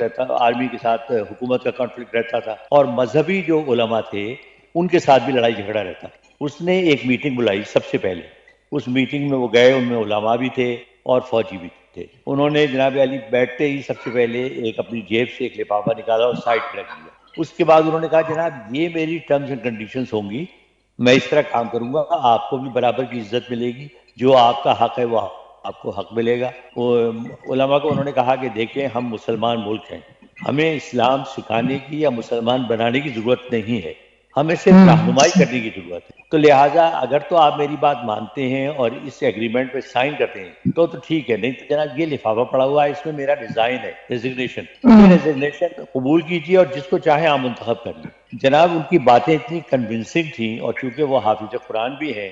رہتا، آرمی کے ساتھ حکومت کا کانفلکٹ رہتا تھا، اور مذہبی جو علماء تھے ان کے ساتھ بھی لڑائی جھگڑا رہتا. اس نے ایک میٹنگ بلائی سب سے پہلے. اس میٹنگ میں وہ گئے، ان میں علماء بھی تھے اور فوجی بھی تھے. انہوں نے جناب علی بیٹھتے ہی سب سے پہلے ایک اپنی جیب سے ایک لفافہ نکالا اور سائڈ پہ رکھ دیا. اس کے بعد انہوں نے کہا جناب یہ میری ٹرمز اینڈ کنڈیشنز ہوں گی، میں اس طرح کام کروں گا، آپ کو بھی برابر کی عزت ملے گی، جو آپ کا حق ہے وہ آپ کو حق ملے گا. علماء کو انہوں نے کہا کہ دیکھیں ہم مسلمان ملک ہیں، ہمیں اسلام سکھانے کی یا مسلمان بنانے کی ضرورت نہیں ہے، ہمیں صرف رہنمائی کرنے کی ضرورت ہے. تو لہٰذا اگر تو آپ میری بات مانتے ہیں اور اس ایگریمنٹ پہ سائن کرتے ہیں تو ٹھیک ہے، نہیں تو جناب یہ لفافہ پڑا ہوا ہے، اس میں میرا ریزائن ہے، ریزگنیشن، یہ ریزگنیشن قبول کیجیے اور جس کو چاہے آپ منتخب کر لیں. جناب ان کی باتیں اتنی کنونسنگ تھیں، اور چونکہ وہ حافظ قرآن بھی ہیں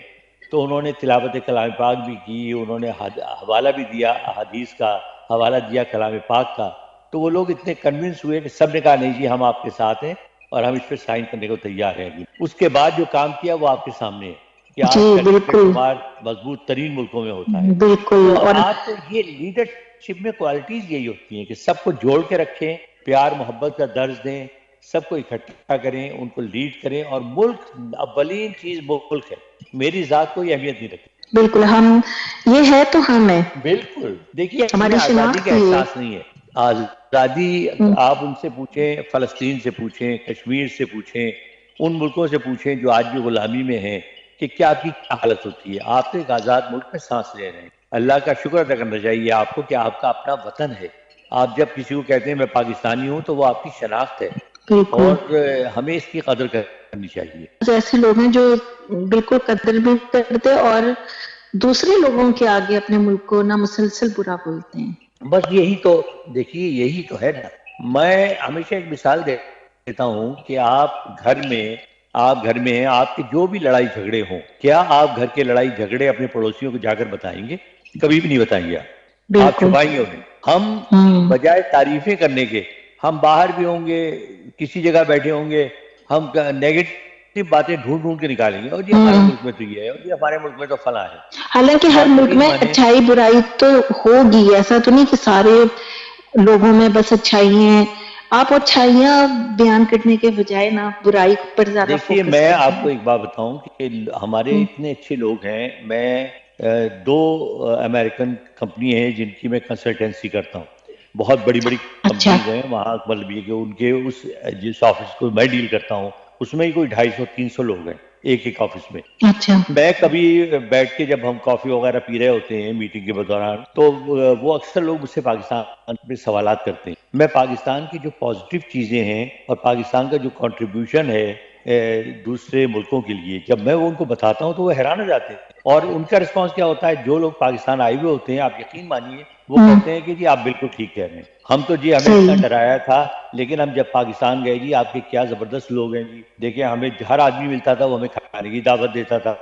تو انہوں نے تلاوت کلام پاک بھی کی، انہوں نے حوالہ بھی دیا، احادیث کا حوالہ دیا کلام پاک کا. تو وہ لوگ اتنے کنونس ہوئے کہ سب نے کہا نہیں جی ہم آپ کے ساتھ ہیں اور ہم اس پہ سائن کرنے کو تیار ہیں. اس کے بعد جو کام کیا وہ آپ کے سامنے ہے کہ آج کا لیڈر شمار مضبوط ترین ملکوں میں ہوتا ہے. بالکل. تو اور آپ کو یہ لیڈرشپ میں کوالٹیز یہی ہوتی ہیں کہ سب کو جوڑ کے رکھیں، پیار محبت کا درس دیں، سب کو اکٹھا کریں، ان کو لیڈ کریں. اور ملک اولین چیز ملک ہے، میری ذات کو یہ اہمیت نہیں رکھتی. بالکل، ہم یہ ہے تو ہم ہے. بالکل. دیکھیے ہمیں ہماری آزادی شناخت کا بھی ہے. احساس نہیں ہے. آزادی آپ ان سے پوچھیں، فلسطین سے پوچھیں، کشمیر سے پوچھیں، ان ملکوں سے پوچھیں جو آج بھی غلامی میں ہیں کہ کیا آپ کی کیا حالت ہوتی ہے. آپ تو ایک آزاد ملک میں سانس لے رہے ہیں. اللہ کا شکر ادا کرنا چاہیے آپ کو کہ آپ کا اپنا وطن ہے. آپ جب کسی کو کہتے ہیں میں پاکستانی ہوں تو وہ آپ کی شناخت ہے، اور ہمیں اس کی قدر کرنی چاہیے. ایسے لوگ ہیں جو بالکل قدر بھی کرتے اور دوسرے لوگوں کے آگے اپنے ملک کو نہ مسلسل برا بولتے ہیں. بس یہی تو دیکھیے، یہی تو ہے نا. میں ہمیشہ ایک مثال دیتا ہوں کہ آپ گھر میں ہیں، آپ کے جو بھی لڑائی جھگڑے ہوں، کیا آپ گھر کے لڑائی جھگڑے اپنے پڑوسیوں کو جا کر بتائیں گے؟ کبھی بھی نہیں بتائیں گے. آپ چھپائیں گے انہیں. ہم بجائے تعریفیں کرنے کے، ہم باہر بھی ہوں گے، کسی جگہ بیٹھے ہوں گے، ہم نیگیٹو باتیں ڈھونڈ کے نکالیں گے، اور جی ہمارے ملک میں تو یہ ہے، اور جی ہمارے ملک میں تو فلاں ہے. حالانکہ ہر آپ ملک یقین میں مانیں، اچھائی برائی تو ہوگی، ایسا تو نہیں کہ سارے لوگوں میں بس اچھائی ہیں. آپ اچھائیاں بیان کرنے کے بجائے نا برائی پر زیادہ دیکھیے فوکس میں کرتے آپ کو ہیں. ایک بات بتاؤں کہ ہمارے اتنے اچھے لوگ ہیں. میں 2 امریکن کمپنی ہیں جن کی میں کنسلٹنسی کرتا ہوں، بہت بڑی کمپنیز ہیں وہاں. مطلب یہ کہ ان کے جس آفس کو میں ڈیل کرتا ہوں اس میں ہی کوئی 250-300 لوگ ہیں ایک آفس میں. میں کبھی بیٹھ کے جب ہم کافی وغیرہ پی رہے ہوتے ہیں میٹنگ کے دوران، تو وہ اکثر لوگ مجھ سے پاکستان پہ سوالات کرتے ہیں. میں پاکستان کی جو پازیٹیو چیزیں ہیں اور پاکستان کا جو کنٹریبیوشن ہے دوسرے ملکوں کے لیے، جب میں وہ ان کو بتاتا ہوں تو وہ حیران ہو جاتے ہیں. اور ان کا رسپانس کیا ہوتا ہے؟ جو لوگ پاکستان آئے ہوئے ہوتے ہیں، آپ یقین مانیے، وہ کہتے ہیں کہ جی آپ بالکل ٹھیک کہہ رہے ہیں، ہم تو جی ہمیں اتنا ڈرایا تھا، لیکن ہم جب پاکستان گئے جی آپ کے کیا زبردست لوگ ہیں جی. دیکھیں ہمیں ہر آدمی ملتا تھا وہ ہمیں کھانے کی دعوت دیتا تھا.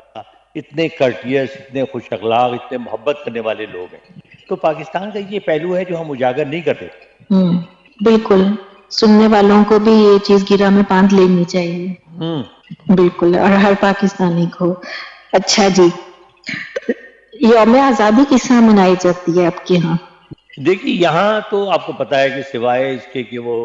اتنے کرٹیس، اتنے خوش اخلاق، اتنے محبت کرنے والے لوگ ہیں. تو پاکستان کا یہ پہلو ہے جو ہم اجاگر نہیں کرتے. بالکل، سننے والوں کو بھی یہ چیز گرہ میں باندھ لینی چاہیے. بالکل، اور ہر پاکستانی کو. اچھا جی، یوم آزادی کس طرح منائی جاتی ہے آپ کے ہاں؟ دیکھیے یہاں تو آپ کو پتہ ہے کہ سوائے اس کے کہ وہ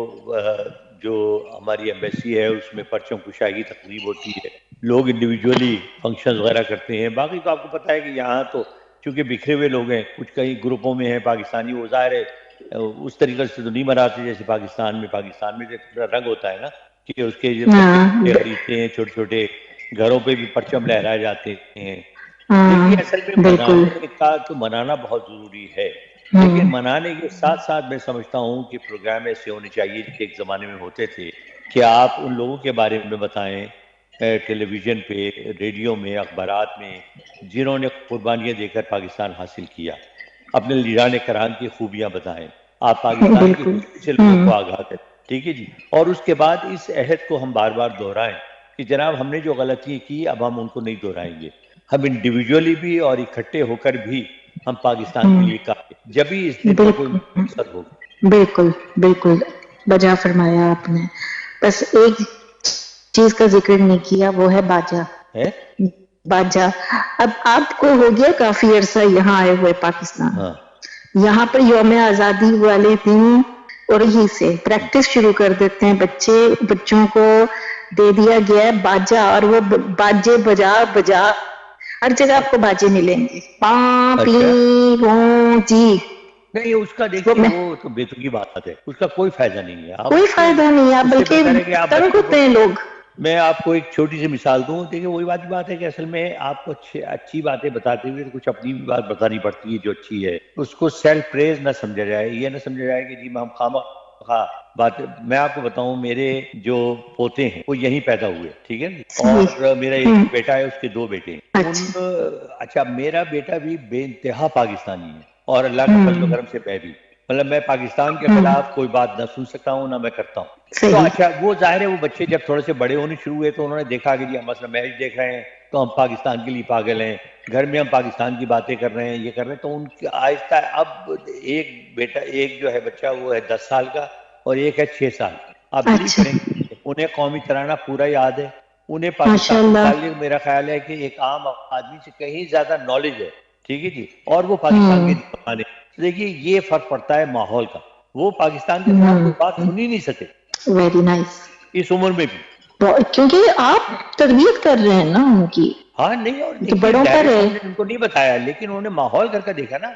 جو ہماری ایمبیسی ہے اس میں پرچم کشائی کی تقریب ہوتی ہے، لوگ انڈیویجولی فنکشن وغیرہ کرتے ہیں. باقی تو آپ کو پتہ ہے کہ یہاں تو چونکہ بکھرے ہوئے لوگ ہیں، کچھ کئی گروپوں میں ہیں پاکستانی، وہ ظاہر ہے اس طریقے سے تو نہیں مناتے جیسے پاکستان میں تو رنگ ہوتا ہے نا کہ اس کے بچے خریدتے ہیں، چھوٹے چھوٹے گھروں پہ بھی پرچم لہرائے جاتے ہیں. دیکھیے اصل میں منانے کا تو منانا بہت ضروری ہے، لیکن منانے کے ساتھ ساتھ میں سمجھتا ہوں کہ پروگرام ایسے ہونے چاہیے کہ ایک زمانے میں ہوتے تھے کہ آپ ان لوگوں کے بارے میں بتائیں ٹیلی ویژن پہ، ریڈیو میں، اخبارات میں، جنہوں نے قربانیاں دے کر پاکستان حاصل کیا. اپنے لیڈران کرام کی خوبیاں بتائیں، آپ پاکستان کی خوشی سے لوگوں کو آگاہ کریں. ٹھیک ہے جی. اور اس کے بعد اس عہد کو ہم بار بار دہرائیں کہ جناب ہم نے جو غلطی کی اب ہم ان کو نہیں دہرائیں گے. ہم انڈیویجولی بھی اور اکٹھے ہو کر بھی ہم پاکستان کے لیے کام، جبھی اس دن کا کوئی مقصد ہوگا. بالکل بالکل بجا فرمایا آپ نے. بس ایک چیز کا ذکر نہیں کیا، وہ ہے باجا. باجا اب آپ کو ہو گیا کافی عرصہ یہاں آئے ہوئے پاکستان. یہاں پر یوم آزادی والے دن اور یہی سے پریکٹس شروع کر دیتے ہیں بچوں کو دے دیا گیا ہے باجا، اور وہ باجے بجا بجا ہر جگہ آپ کو باجے ملیں گے، پاں پی گوں جی. نہیں اس کا دیکھیے وہ تو بے تکی بات ہے، اس کا کوئی فائدہ نہیں ہے. کوئی فائدہ نہیں ہے، بلکہ تنگ ہوتے ہیں لوگ. میں آپ کو ایک چھوٹی سی مثال دوں. دیکھیے وہی بات ہے کہ اصل میں آپ کو اچھی باتیں بتاتے ہوئے کچھ اپنی بھی بات بتانی پڑتی ہے جو اچھی ہے. اس کو سیلف پریز نہ سمجھا جائے، یہ نہ سمجھا جائے کہ جی ہم خواہ بات. میں آپ کو بتاؤں میرے جو پوتے ہیں وہ یہیں پیدا ہوئے، ٹھیک ہے، اور میرا ایک بیٹا ہے، اس کے 2 بیٹے ہیں. اچھا میرا بیٹا بھی بے انتہا پاکستانی ہے، اور اللہ کا فضل و کرم سے میں بھی، مطلب میں پاکستان کے خلاف کوئی بات نہ سن سکتا ہوں نہ میں کرتا ہوں. تو اچھا وہ ظاہر ہے وہ بچے جب تھوڑے سے بڑے ہونے شروع ہوئے تو انہوں نے دیکھا کہ جی ہم مثلا میچ دیکھ رہے ہیں تو ہم پاکستان کے لیے پاگل ہیں، گھر میں ہم پاکستان کی باتیں کر رہے ہیں، یہ کر رہے ہیں. تو ان کی آہستہ اب ایک جو ہے بچہ وہ ہے 10 سال کا اور ایک ہے 6 سال کا. آپ بلیو کریں گے انہیں قومی ترانہ پورا یاد ہے، انہیں پاکستان کے متعلق میرا خیال ہے کہ ایک عام آدمی سے کہیں زیادہ نالج ہے، ٹھیک ہے جی، اور وہ پاکستان کے دیوانے. دیکھیے یہ فرق پڑتا ہے ماحول کا. وہ پاکستان کے خلاف کوئی بات سن ہی نہیں سکے ویری نائس اس عمر میں بھی، کیونکہ آپ تربیت کر رہے ہیں نا ان کی. ہاں نہیں، اور دیکھیے ڈائریکٹ ہم نے ان کو نہیں بتایا، لیکن انہوں نے ماحول کر کے دیکھا نا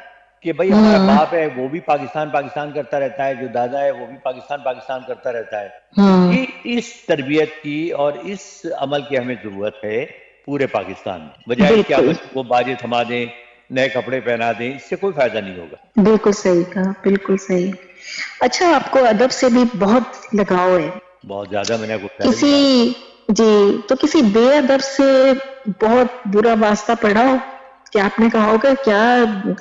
کہ بھائی ہمارا باپ ہے وہ بھی پاکستان کرتا رہتا ہے، جو دادا ہے وہ بھی پاکستان کرتا رہتا ہے. یہ اس تربیت کی اور اس عمل کی ہمیں ضرورت ہے پورے پاکستان میں، بجائے اس کے بچوں کو باجے تھما دیں، نئے کپڑے پہنا دیں، اس سے کوئی فائدہ نہیں ہوگا. بالکل صحیح کہا، بالکل صحیح. اچھا آپ کو ادب سے بھی بہت لگاؤ ہے؟ بہت زیادہ. میں نے آپ کو جی تو کسی بے ادب سے بہت برا واسطہ پڑا ہو کہ آپ نے کہا ہوگا کیا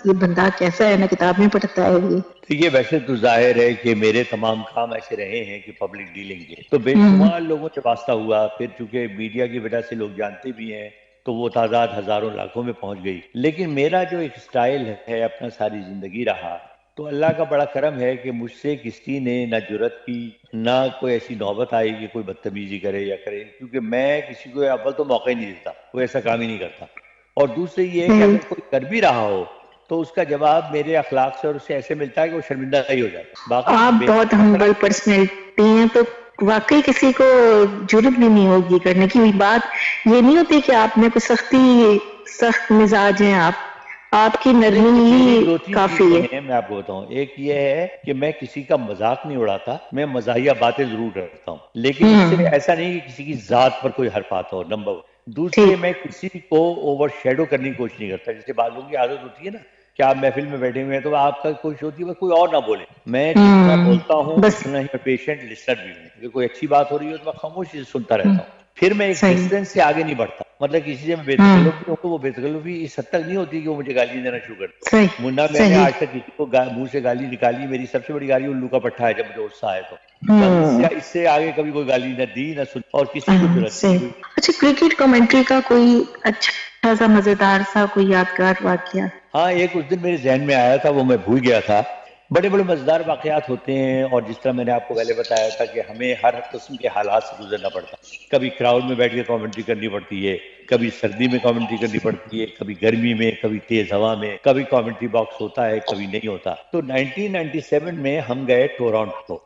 یہ بندہ کیسا ہے، نہ کتاب میں پڑھتا ہے یہ؟ یہ ویسے تو ظاہر ہے کہ میرے تمام کام ایسے رہے ہیں کہ پبلک ڈیلنگ کے، تو بے شمار لوگوں سے واسطہ ہوا. پھر چونکہ میڈیا کی وجہ سے لوگ جانتے بھی ہیں تو وہ تعداد ہزاروں لاکھوں میں پہنچ گئی. لیکن میرا جو ایک سٹائل ہے اپنا ساری زندگی رہا، تو اللہ کا بڑا کرم ہے کہ مجھ سے کسی نے نہ جرأت کی نہ کوئی ایسی نوبت آئی کہ کوئی بدتمیزی کرے یا کرے، کیونکہ میں کسی کو اول تو موقع ہی نہیں دیتا، کوئی ایسا کام ہی نہیں کرتا. اور دوسرے یہ ہے کہ اگر کوئی کر بھی رہا ہو تو اس کا جواب میرے اخلاق سے اور اس سے ایسے ملتا ہے کہ وہ شرمندہ ہی ہو جاتا ہے. باقی آپ بہت ہمبل پرسنالٹی ہیں، تو واقعی کسی کو جرأت بھی نہیں ہوگی کرنے کی. بات یہ نہیں ہوتی کہ آپ میں کوئی سخت مزاج ہیں، آپ کی نرمی ہی کافی ہے. میں آپ کو بتاؤں، ایک یہ ہے کہ میں کسی کا مذاق نہیں اڑاتا، میں مزاحیہ باتیں ضرور کرتا ہوں، لیکن اس سے ایسا نہیں کہ کسی کی ذات پر کوئی حرف آتا ہو، نمبر 1. دوسرے میں کسی کو اوور شیڈو کرنے کی کوشش نہیں کرتا. جیسے بعض لوگوں کی عادت ہوتی ہے نا کہ آپ محفل میں بیٹھے ہوئے ہیں تو آپ کا کوشش ہوتی ہے کوئی اور نہ بولے. میں جتنا بولتا ہوں اتنا ہی پیشنٹ لسنر بھی ہوں. اگر کوئی اچھی بات ہو رہی ہو تو میں خاموشی سے سنتا رہتا ہوں. پھر میں ایک ڈسٹینس سے آگے نہیں بڑھتا. مطلب کسی سے میں بے تکلف بھی ہوں تو وہ بے تکلفی اس حد تک نہیں ہوتی کہ وہ مجھے گالی دینا شروع کر دے. منا میں نے آج تک کسی کو منہ سے گالی نکالی، میری سب سے بڑی گالی الو کا پٹھا ہے جب مجھے غصہ آئے تو. اس سے آگے کبھی کوئی گالی نہ دی نہ سن، اور کسی کو ضرورت نہیں. اچھا کرکٹ کمنٹری کا کوئی اچھا سا مزیدار سا کوئی یادگار واقعہ؟ ہاں ایک اس دن میرے ذہن میں آیا تھا، وہ میں بھول گیا تھا. بڑے بڑے مزیدار واقعات ہوتے ہیں، اور جس طرح میں نے آپ کو پہلے بتایا تھا کہ ہمیں ہر قسم کے حالات سے گزرنا پڑتا. کبھی کراؤڈ میں بیٹھ کے کامنٹری کرنی پڑتی ہے، کبھی سردی میں کامنٹری کرنی پڑتی ہے، کبھی گرمی میں، کبھی تیز ہوا میں، کبھی کامنٹری باکس ہوتا ہے کبھی نہیں ہوتا. تو 1997 میں ہم گئے ٹورانٹو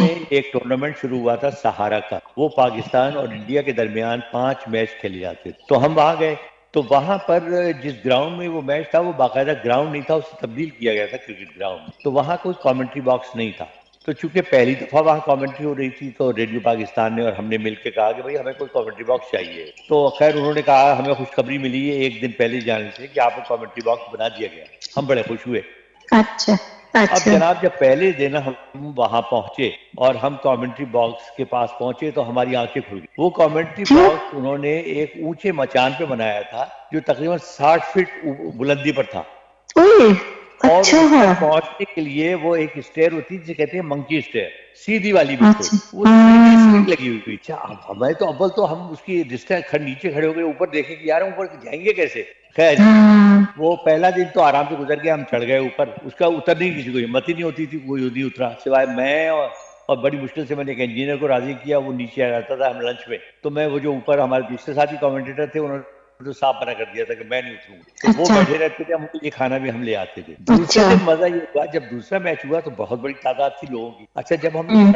میں ایک ٹورنامنٹ شروع ہوا تھا سہارا کا. وہ پاکستان اور انڈیا کے درمیان 5 میچ کھیلے جاتے تھے. تو ہم وہاں گئے تو وہاں پر جس گراؤنڈ میں وہ میچ تھا وہ باقاعدہ گراؤنڈ نہیں تھا، اسے تبدیل کیا گیا تھا کرکٹ گراؤنڈ. تو وہاں کوئی کامنٹری باکس نہیں تھا. تو چونکہ پہلی دفعہ وہاں کامنٹری ہو رہی تھی تو ریڈیو پاکستان نے اور ہم نے مل کے کہا کہ بھائی ہمیں کوئی کامنٹری باکس چاہیے. تو خیر انہوں نے کہا ہمیں خوشخبری ملی ہے ایک دن پہلے جانے سے کہ آپ کو کامنٹری باکس بنا دیا گیا. ہم بڑے خوش ہوئے. اچھا اب جناب جب پہلے دن ہم وہاں پہنچے اور ہم کامنٹری باکس کے پاس پہنچے تو ہماری آنکھیں کھل گئی. وہ کامنٹری باکس انہوں نے ایک اونچے مچان پہ بنایا تھا جو تقریباً 60 فٹ بلندی پر تھا. اور اس تک پہنچنے کے لیے وہ ایک اسٹیئر ہوتی ہے جسے کہتے ہیں منکی اسٹیئر، سیدھی والی بالکل، وہ سیدھی سیدھی لگی ہوئی تھی. ہمیں تو اول تو ہم اس کی ڈسٹینس نیچے کھڑے ہو گئے، اوپر دیکھیں کہ یار اوپر جائیں گے کیسے. خیر وہ پہلا دن تو آرام سے گزر گیا. ہم چڑھ گئے اوپر، اس کا اترنے کی کسی کو ہمت ہی نہیں ہوتی تھی، کوئی نہیں اترا سوائے میں اور بڑی مشکل سے میں نے ایک انجینئر کو راضی کیا، وہ نیچے آ جاتا تھا. ہم لنچ میں تو میں وہ جو اوپر ہمارے دوسرے ساتھی کمنٹیٹر تھے انہوں تو صاف منع کر دیا تھا کہ میں نہیں اتروں گا. تو وہ بیٹھے رہتے تھے, ہم کو یہ کھانا بھی ہم لے آتے تھے. دوسرے دن مزہ یہ ہوا, جب دوسرا میچ ہوا تو بہت بڑی تعداد تھی لوگوں کی. اچھا جب ہم